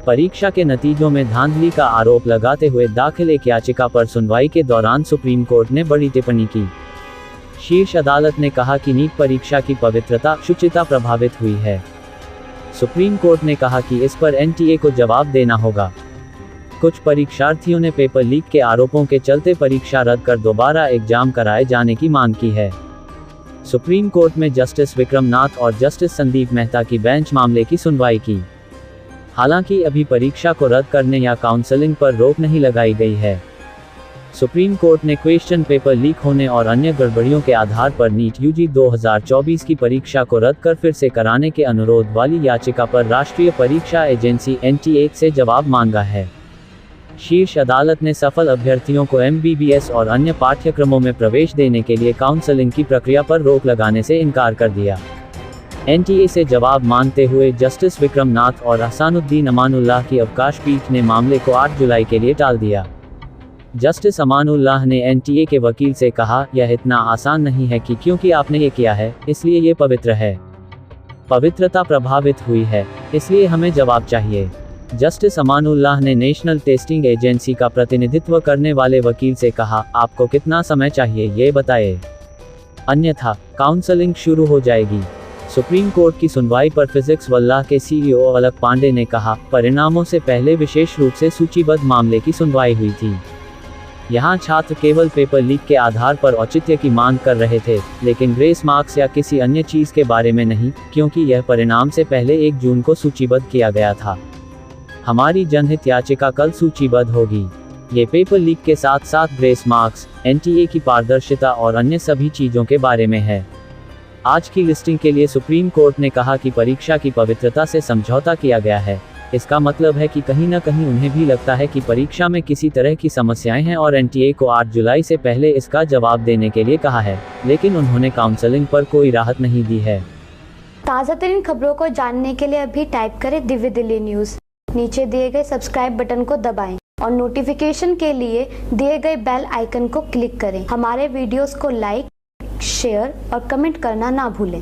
परीक्षा के नतीजों में धांधली का आरोप लगाते हुए दाखिल एक याचिका पर सुनवाई के दौरान सुप्रीम कोर्ट ने बड़ी टिप्पणी की। शीर्ष अदालत ने कहा कि नीट परीक्षा की पवित्रता, शुचिता प्रभावित हुई है। सुप्रीम कोर्ट ने कहा कि इस पर एनटीए को जवाब देना होगा। कुछ परीक्षार्थियों ने पेपर लीक के आरोपों के चलते परीक्षा रद्द कर दोबारा एग्जाम कराए जाने की मांग की है। सुप्रीम कोर्ट में जस्टिस विक्रम नाथ और जस्टिस संदीप मेहता की बेंच मामले की सुनवाई की। हालांकि अभी परीक्षा को रद्द करने या काउंसलिंग पर रोक नहीं लगाई गई है। सुप्रीम कोर्ट ने क्वेश्चन पेपर लीक होने और अन्य गड़बड़ियों के आधार पर नीट यूजी 2024 की परीक्षा को रद्द कर फिर से कराने के अनुरोध वाली याचिका पर राष्ट्रीय परीक्षा एजेंसी एनटीए से जवाब मांगा है। शीर्ष अदालत ने सफल अभ्यर्थियों को एमबीबीएस और अन्य पाठ्यक्रमों में प्रवेश देने के लिए काउंसलिंग की प्रक्रिया पर रोक लगाने से इनकार कर दिया। एनटीए से जवाब मांगते हुए जस्टिस विक्रम नाथ और अहसानुद्दीन अमानुल्लाह की अवकाश पीठ ने मामले को 8 जुलाई के लिए टाल दिया। जस्टिस अमानुल्लाह ने एनटीए के वकील से कहा, यह इतना आसान नहीं है कि क्योंकि आपने ये किया है, इसलिए ये पवित्र है। पवित्रता प्रभावित हुई है, इसलिए हमें जवाब चाहिए। जस्टिस अमानुल्लाह ने नेशनल टेस्टिंग एजेंसी का प्रतिनिधित्व करने वाले वकील से कहा, आपको कितना समय चाहिए ये बताएं, अन्यथा काउंसलिंग शुरू हो जाएगी। सुप्रीम कोर्ट की सुनवाई पर फिजिक्स वल्लाह के सीईओ अलक पांडे ने कहा, परिणामों से पहले विशेष रूप से सूचीबद्ध मामले की सुनवाई हुई थी। यहाँ छात्र केवल पेपर लीक के आधार पर औचित्य की मांग कर रहे थे, लेकिन ग्रेस मार्क्स या किसी अन्य चीज के बारे में नहीं, क्योंकि यह परिणाम से पहले 1 जून को सूचीबद्ध किया गया था। हमारी जनहित याचिका कल सूचीबद्ध होगी। ये पेपर लीक के साथ साथ ग्रेस मार्क्स, एनटीए की पारदर्शिता और अन्य सभी चीजों के बारे में है। आज की लिस्टिंग के लिए सुप्रीम कोर्ट ने कहा कि परीक्षा की पवित्रता से समझौता किया गया है। इसका मतलब है कि कहीं न कहीं उन्हें भी लगता है कि परीक्षा में किसी तरह की समस्याएं हैं और एनटीए को 8 जुलाई से पहले इसका जवाब देने के लिए कहा है, लेकिन उन्होंने काउंसलिंग पर कोई राहत नहीं दी है। ताज़ा तरीन खबरों को जानने के लिए अभी टाइप करें दिव्य दिल्ली न्यूज़। नीचे दिए गए सब्सक्राइब बटन को दबाएं और नोटिफिकेशन के लिए दिए गए बेल आइकन को क्लिक करें। हमारे वीडियोस को लाइक, शेयर और कमेंट करना ना भूलें।